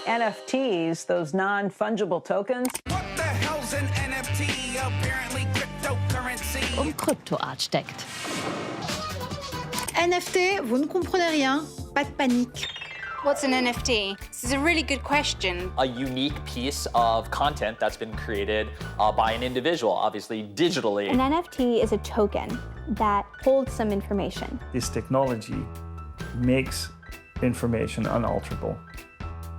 NFTs, those non-fungible tokens. What the hell's an NFT? Apparently cryptocurrency. Kryptoart steckt. NFT, vous ne comprenez rien, pas de panique. What's an NFT? This is a really good question. A unique piece of content that's been created by an individual, obviously digitally. An NFT is a token that holds some information. This technology makes information unalterable.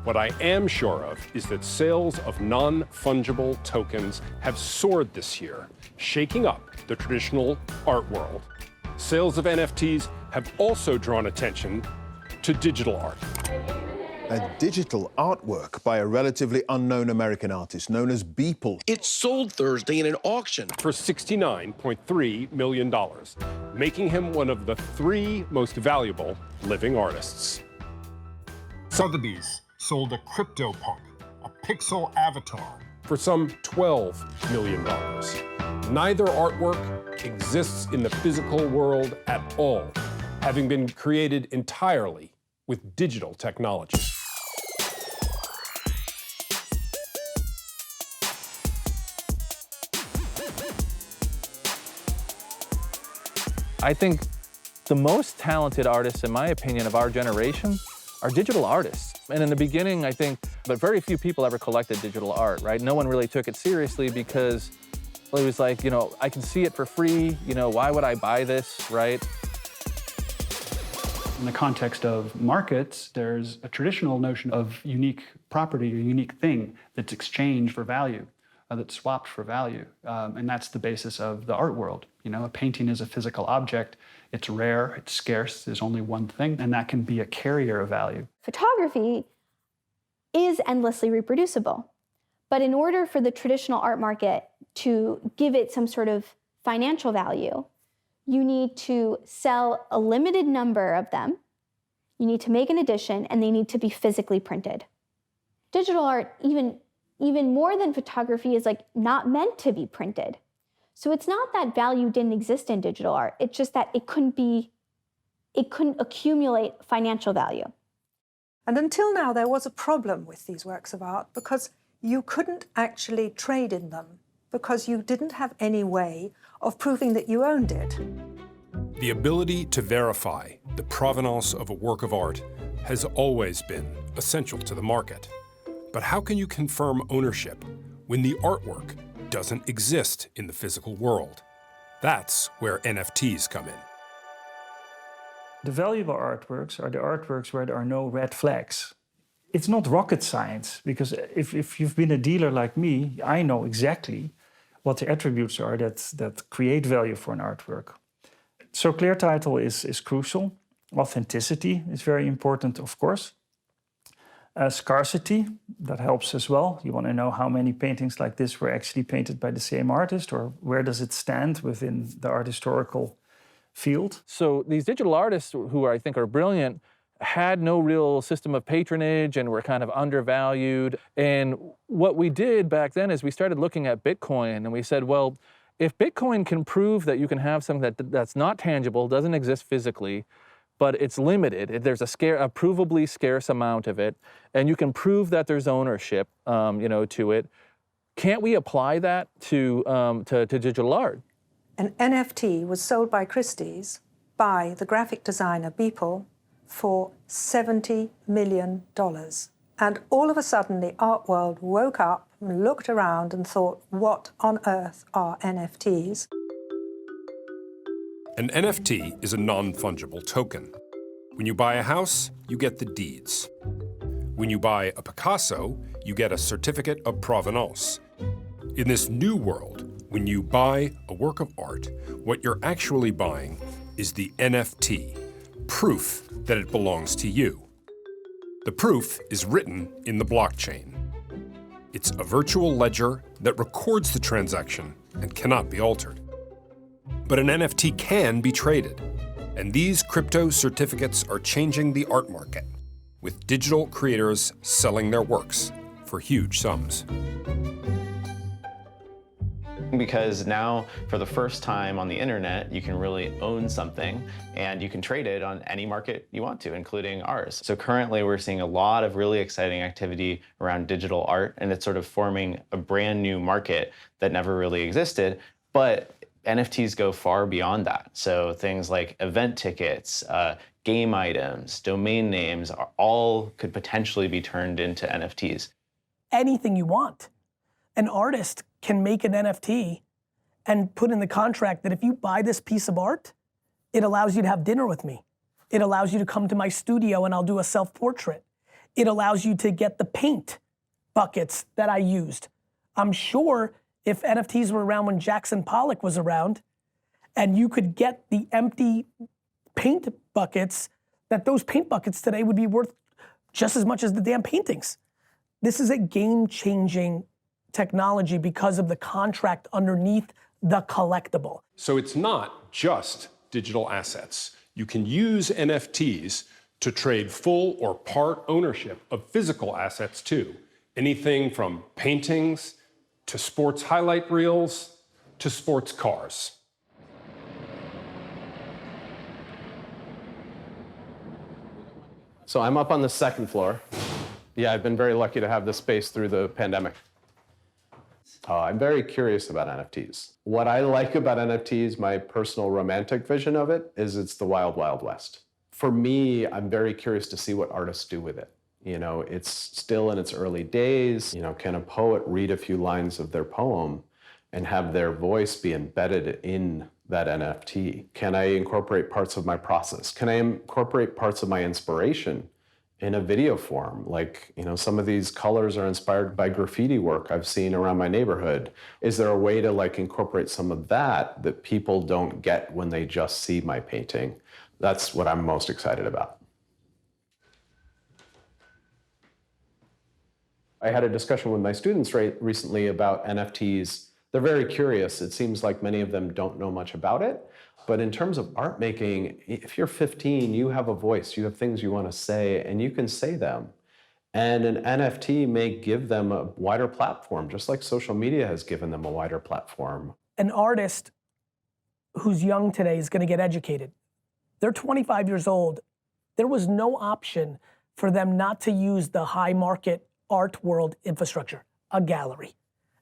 What I am sure of is that sales of non-fungible tokens have soared this year, shaking up the traditional art world. Sales of NFTs have also drawn attention to digital art. A digital artwork by a relatively unknown American artist known as Beeple. It sold Thursday in an auction for $69.3 million, making him one of the 3 most valuable living artists. Sotheby's sold a CryptoPunk, a pixel avatar, for some $12 million. Neither artwork exists in the physical world at all, having been created entirely with digital technology. I think the most talented artists, in my opinion, of our generation are digital artists. And in the beginning, I think, but very few people ever collected digital art, right? No one really took it seriously because, well, it was like, you know, I can see it for free, you know, why would I buy this, right? In the context of markets, there's a traditional notion of unique property or unique thing that's exchanged for value, that's swapped for value. And that's the basis of the art world. You know, a painting is a physical object. It's rare, it's scarce, there's only one thing, and that can be a carrier of value. Photography is endlessly reproducible. But in order for the traditional art market to give it some sort of financial value, you need to sell a limited number of them, you need to make an edition, and they need to be physically printed. Digital art, even more than photography, is like not meant to be printed. So it's not that value didn't exist in digital art, it's just that it couldn't accumulate financial value. And until now, there was a problem with these works of art because you couldn't actually trade in them because you didn't have any way of proving that you owned it. The ability to verify the provenance of a work of art has always been essential to the market. But how can you confirm ownership when the artwork doesn't exist in the physical world? That's where NFTs come in. The valuable artworks are the artworks where there are no red flags. It's not rocket science, because if you've been a dealer like me, I know exactly what the attributes are that create value for an artwork. So clear title is crucial. Authenticity is very important, of course. Scarcity, that helps as well. You want to know how many paintings like this were actually painted by the same artist, or where does it stand within the art historical field. So these digital artists, who I think are brilliant, had no real system of patronage and were kind of undervalued. And what we did back then is we started looking at Bitcoin, and we said, well, if Bitcoin can prove that you can have something that's not tangible, doesn't exist physically, but it's limited, there's a provably scarce amount of it, and you can prove that there's ownership, to it, can't we apply that to digital art? An NFT was sold by Christie's by the graphic designer Beeple for $70 million. And all of a sudden, the art world woke up, looked around and thought, what on earth are NFTs? An NFT is a non-fungible token. When you buy a house, you get the deeds. When you buy a Picasso, you get a certificate of provenance. In this new world, when you buy a work of art, what you're actually buying is the NFT, proof that it belongs to you. The proof is written in the blockchain. It's a virtual ledger that records the transaction and cannot be altered. But an NFT can be traded, and these crypto certificates are changing the art market, with digital creators selling their works for huge sums. Because now, for the first time on the internet, you can really own something and you can trade it on any market you want to, including ours. So currently we're seeing a lot of really exciting activity around digital art, and it's sort of forming a brand new market that never really existed. But NFTs go far beyond that. So things like event tickets, game items, domain names, all could potentially be turned into NFTs. Anything you want. An artist can make an NFT and put in the contract that if you buy this piece of art, it allows you to have dinner with me. It allows you to come to my studio and I'll do a self-portrait. It allows you to get the paint buckets that I used. I'm sure if NFTs were around when Jackson Pollock was around and you could get the empty paint buckets, that those paint buckets today would be worth just as much as the damn paintings. This is a game-changing technology because of the contract underneath the collectible. So it's not just digital assets. You can use NFTs to trade full or part ownership of physical assets too. Anything from paintings to sports highlight reels to sports cars. So I'm up on the second floor. Yeah, I've been very lucky to have this space through the pandemic. I'm very curious about NFTs. What I like about NFTs, my personal romantic vision of it, is it's the wild, wild west. For me, I'm very curious to see what artists do with it. You know, it's still in its early days. You know, can a poet read a few lines of their poem and have their voice be embedded in that NFT? Can I incorporate parts of my process? Can I incorporate parts of my inspiration in a video form? Like, you know, some of these colors are inspired by graffiti work I've seen around my neighborhood. Is there a way to like incorporate some of that that people don't get when they just see my painting? That's what I'm most excited about. I had a discussion with my students recently about NFTs. They're very curious. It seems like many of them don't know much about it. But in terms of art making, if you're 15, you have a voice, you have things you want to say, and you can say them. And an NFT may give them a wider platform, just like social media has given them a wider platform. An artist who's young today is going to get educated. They're 25 years old. There was no option for them not to use the high market art world infrastructure, a gallery,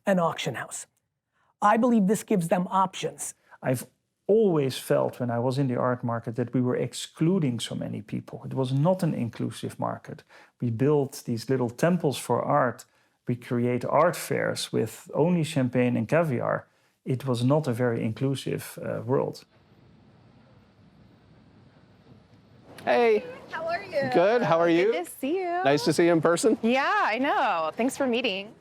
an auction house. I believe this gives them options. I've always felt when I was in the art market that we were excluding so many people. It was not an inclusive market. We built these little temples for art. We create art fairs with only champagne and caviar. It was not a very inclusive world. Hey. How are you? Good, how are you? Good to see you. Nice to see you in person. Yeah, I know. Thanks for meeting.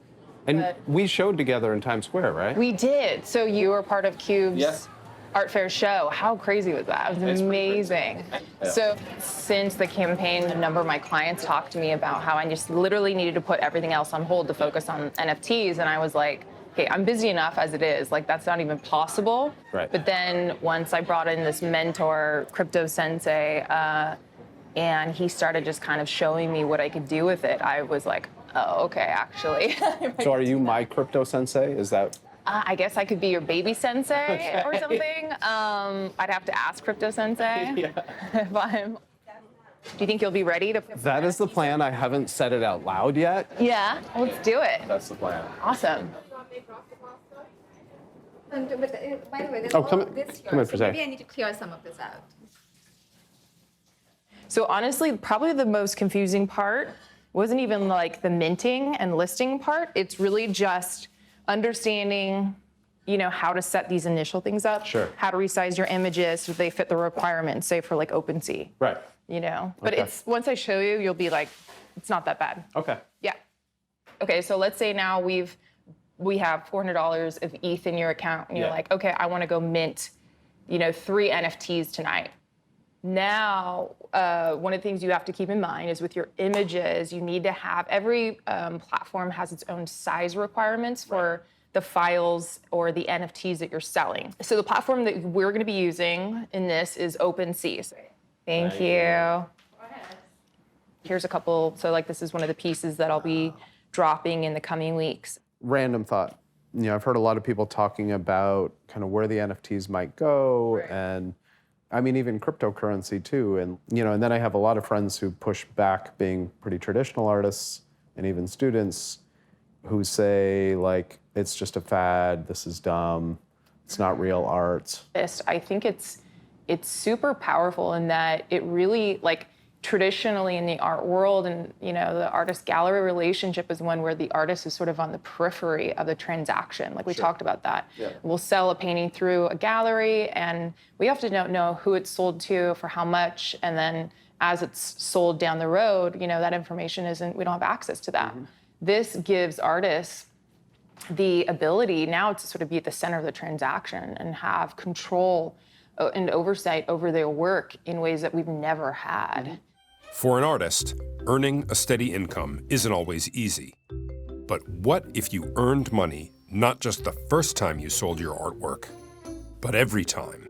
And we showed together in Times Square, right? We did. So you were part of Cube's Art Fair show. How crazy was that? It was amazing. So since the campaign, a number of my clients talked to me about how I just literally needed to put everything else on hold to focus on NFTs. And I was like, okay, I'm busy enough as it is. Like, that's not even possible. Right. But then once I brought in this mentor, Crypto Sensei, and he started just kind of showing me what I could do with it, I was like, oh, okay, actually. So are you my crypto sensei? Is that? I guess I could be your baby sensei or something. I'd have to ask Crypto Sensei if I'm. Do you think you'll be ready to? That is the plan. I haven't said it out loud yet. Yeah, let's do it. That's the plan. Awesome. By the way, there's come all this here, in for so a sec. maybe I need to clear some of this out. So honestly, probably the most confusing part wasn't even like the minting and listing part. It's really just understanding, you know, how to set these initial things up. Sure. How to resize your images so they fit the requirements, say for like OpenSea. Right. You know, but Okay. it's once I show you, you'll be like, it's not that bad. Okay. Yeah. Okay, so let's say now we have $400 of ETH in your account, and you're like, okay, I want to go mint, you know, 3 NFTs tonight. Now, one of the things you have to keep in mind is with your images, you need to have, every platform has its own size requirements for the files or the NFTs that you're selling. So the platform that we're going to be using in this is OpenSea. Thank you. Here's a couple, so like this is one of the pieces that I'll be dropping in the coming weeks. Random thought. I've heard a lot of people talking about kind of where the NFTs might go, and I mean, even cryptocurrency too. And, and then I have a lot of friends who push back being pretty traditional artists, and even students who say, like, it's just a fad, this is dumb, it's not real art. I think it's super powerful in that it really, like, traditionally in the art world and, the artist-gallery relationship is one where the artist is sort of on the periphery of the transaction. Like we talked about that. Yeah. We'll sell a painting through a gallery and we often don't know who it's sold to, for how much, and then as it's sold down the road, that information we don't have access to that. Mm-hmm. This gives artists the ability now to sort of be at the center of the transaction and have control and oversight over their work in ways that we've never had. For an artist, earning a steady income isn't always easy. But what if you earned money not just the first time you sold your artwork, but every time?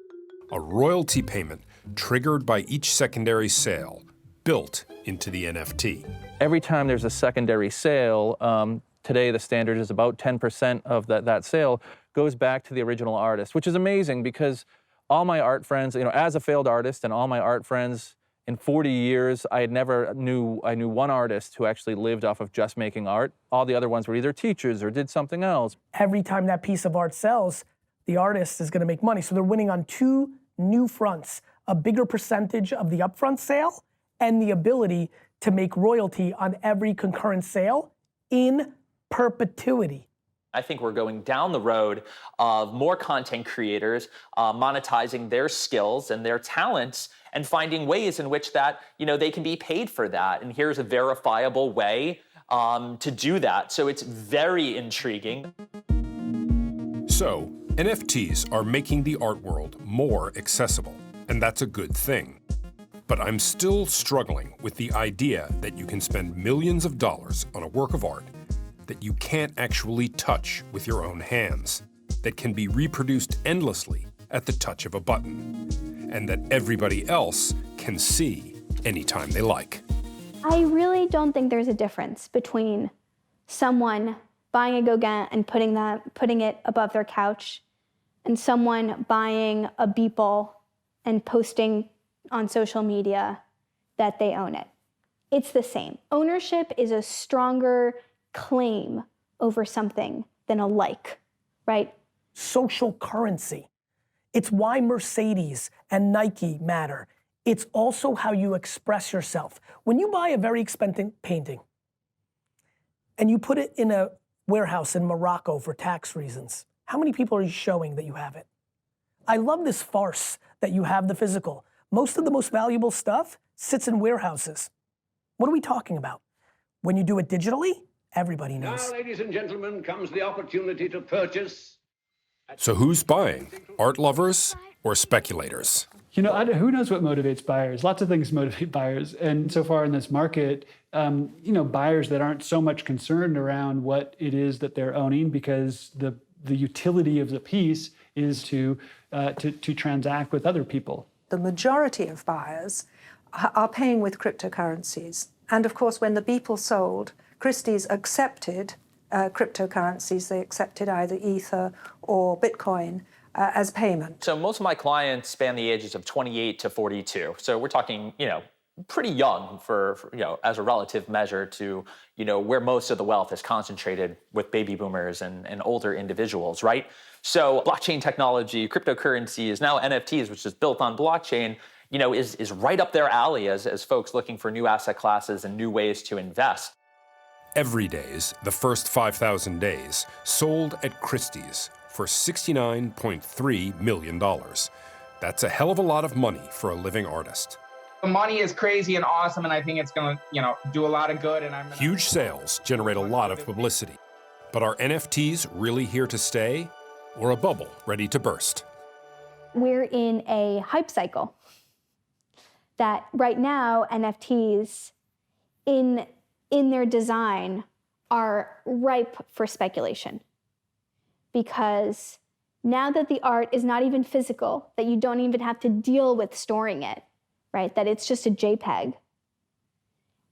A royalty payment triggered by each secondary sale, built into the NFT. Every time there's a secondary sale, today the standard is about 10% of that sale goes back to the original artist, which is amazing because all my art friends, as a failed artist and all my art friends, in 40 years, I knew one artist who actually lived off of just making art. All the other ones were either teachers or did something else. Every time that piece of art sells, the artist is going to make money. So they're winning on two new fronts, a bigger percentage of the upfront sale and the ability to make royalty on every concurrent sale in perpetuity. I think we're going down the road of more content creators monetizing their skills and their talents and finding ways in which that, they can be paid for that. And here's a verifiable way to do that. So it's very intriguing. So, NFTs are making the art world more accessible, and that's a good thing. But I'm still struggling with the idea that you can spend millions of dollars on a work of art that you can't actually touch with your own hands, that can be reproduced endlessly at the touch of a button, and that everybody else can see anytime they like. I really don't think there's a difference between someone buying a Gauguin and putting it above their couch and someone buying a Beeple and posting on social media that they own it. It's the same. Ownership is a stronger claim over something than a like, right? Social currency. It's why Mercedes and Nike matter. It's also how you express yourself. When you buy a very expensive painting and you put it in a warehouse in Morocco for tax reasons, how many people are you showing that you have it? I love this farce that you have the physical. Most of the most valuable stuff sits in warehouses. What are we talking about? When you do it digitally, everybody knows. Now, ladies and gentlemen, comes the opportunity to purchase. So who's buying? Art lovers or speculators? Who knows what motivates buyers? Lots of things motivate buyers. And so far in this market, buyers that aren't so much concerned around what it is that they're owning, because the utility of the piece is to transact with other people. The majority of buyers are paying with cryptocurrencies. And of course, when the Beeple sold, Christie's accepted cryptocurrencies. They accepted either Ether or Bitcoin as payment. So most of my clients span the ages of 28 to 42. So we're talking, pretty young for as a relative measure to, where most of the wealth is concentrated with baby boomers and older individuals, right? So blockchain technology, cryptocurrency is now NFTs, which is built on blockchain, is right up their alley as folks looking for new asset classes and new ways to invest. Everyday's, the first 5,000 days, sold at Christie's for $69.3 million. That's a hell of a lot of money for a living artist. The money is crazy and awesome, and I think it's going to, do a lot of good. And Huge sales generate a lot of publicity. But are NFTs really here to stay, or a bubble ready to burst? We're in a hype cycle that right now NFTs in their design are ripe for speculation. Because now that the art is not even physical, that you don't even have to deal with storing it, right? That it's just a JPEG.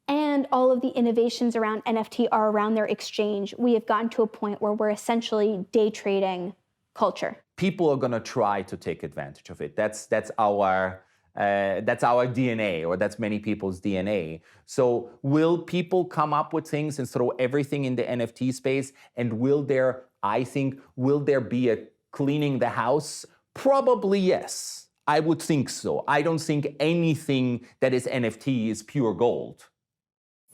And and all of the innovations around NFT are around their exchange, we have gotten to a point where we're essentially day trading culture. People are going to try to take advantage of it. That's our DNA, or that's many people's DNA. So will people come up with things and throw everything in the NFT space? And will there be a cleaning the house? Probably yes. I would think so. I don't think anything that is NFT is pure gold.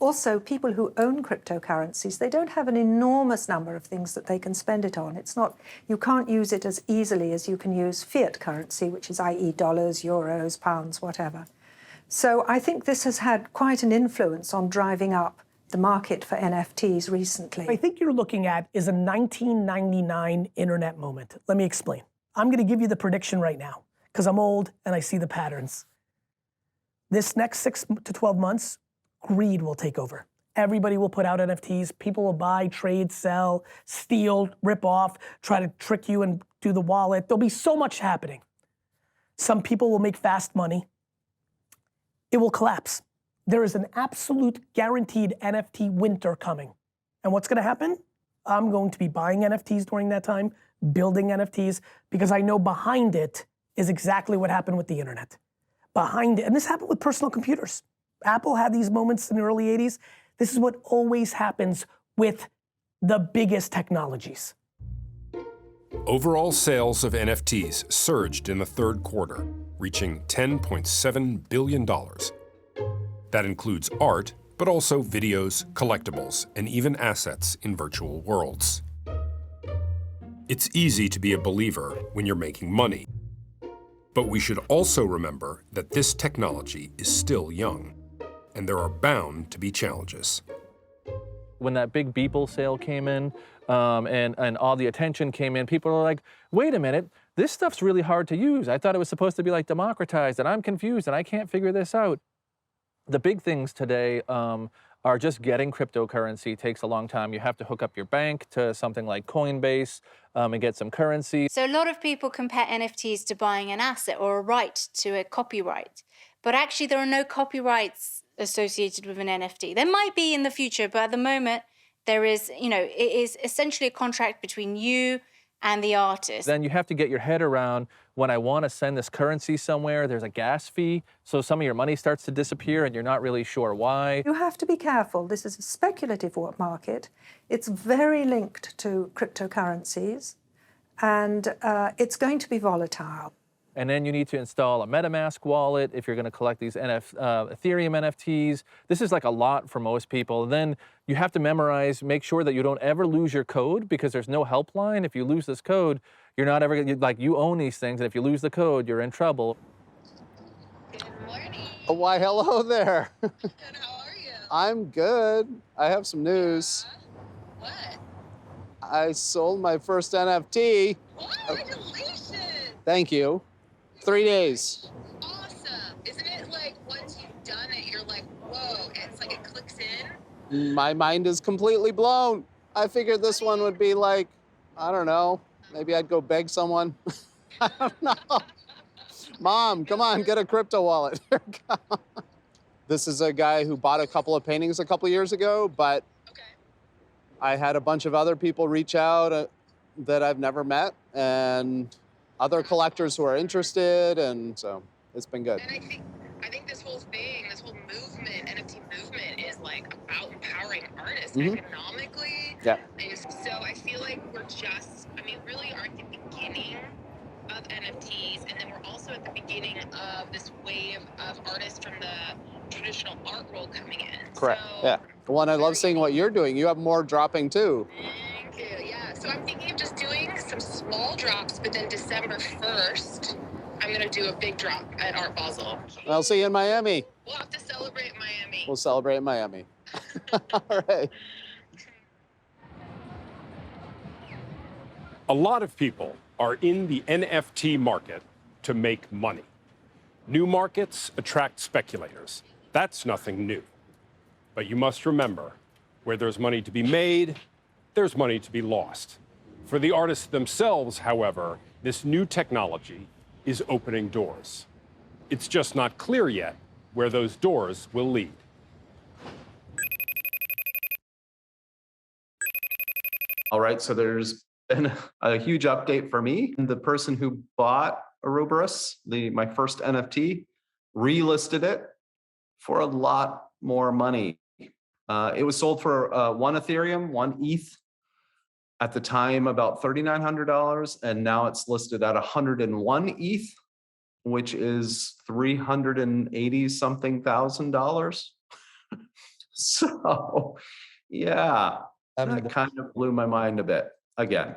Also, people who own cryptocurrencies, they don't have an enormous number of things that they can spend it on. It's not, you can't use it as easily as you can use fiat currency, which is i.e. dollars, euros, pounds, whatever. So I think this has had quite an influence on driving up the market for NFTs recently. I think you're looking at is a 1999 internet moment. Let me explain. I'm going to give you the prediction right now because I'm old and I see the patterns. This next 6 to 12 months, greed will take over. Everybody will put out NFTs. People will buy, trade, sell, steal, rip off, try to trick you and do the wallet. There'll be so much happening. Some people will make fast money. It will collapse. There is an absolute guaranteed NFT winter coming. And what's going to happen? I'm going to be buying NFTs during that time, building NFTs, because I know behind it is exactly what happened with the internet. Behind it, and this happened with personal computers. Apple had these moments in the early 80s. This is what always happens with the biggest technologies. Overall sales of NFTs surged in the third quarter, reaching $10.7 billion. That includes art, but also videos, collectibles, and even assets in virtual worlds. It's easy to be a believer when you're making money. But we should also remember that this technology is still young, and there are bound to be challenges. When that big Beeple sale came in and all the attention came in, people are like, wait a minute, this stuff's really hard to use. I thought it was supposed to be like democratized, and I'm confused, and I can't figure this out. The big things today are just getting cryptocurrency. Takes a long time. You have to hook up your bank to something like Coinbase and get some currency. So a lot of people compare NFTs to buying an asset or a right to a copyright. But actually, there are no copyrights associated with an NFT. There might be in the future, but at the moment, there is, it is essentially a contract between you and the artist. Then you have to get your head around, when I want to send this currency somewhere, there's a gas fee, so some of your money starts to disappear and you're not really sure why. You have to be careful. This is a speculative market. It's very linked to cryptocurrencies, and it's going to be volatile. And then you need to install a MetaMask wallet if you're going to collect these Ethereum NFTs. This is like a lot for most people. And then you have to memorize, make sure that you don't ever lose your code, because there's no helpline. If you lose this code, you're not ever going to, you own these things, and if you lose the code, you're in trouble. Good morning. Oh, why, hello there. Good, how are you? I'm good. I have some news. What? I sold my first NFT. What? Congratulations. Thank you. 3 days. Awesome. Isn't it like once you've done it, you're like, whoa, it's like it clicks in? My mind is completely blown. I figured this one would be like, I don't know, maybe I'd go beg someone. I don't know. Mom, come on, get a crypto wallet. This is a guy who bought a couple of paintings a couple years ago, but I had a bunch of other people reach out that I've never met, and other collectors who are interested, and so it's been good. And I think this whole thing, this whole movement, NFT movement, is like about empowering artists economically. Yeah. So I feel like we're just, really are at the beginning of NFTs, and then we're also at the beginning of this wave of artists from the traditional art world coming in. Correct. So, yeah. Well, and I love seeing what you're doing. You have more dropping too. Thank you. Yeah. So I'm thinking of just doing some small drops, but then December 1st, I'm going to do a big drop at Art Basel. I'll see you in Miami. We'll have to celebrate Miami. We'll celebrate Miami. All right. A lot of people are in the NFT market to make money. New markets attract speculators. That's nothing new. But you must remember, where there's money to be made, there's money to be lost. For the artists themselves, however, this new technology is opening doors. It's just not clear yet where those doors will lead. All right, so there's been a huge update for me. The person who bought Ouroboros, my first NFT, relisted it for a lot more money. It was sold for 1 Ethereum, 1 ETH, at the time about $3,900, and now it's listed at 101 ETH, which is $380 something thousand. So, yeah, that kind of blew my mind a bit again.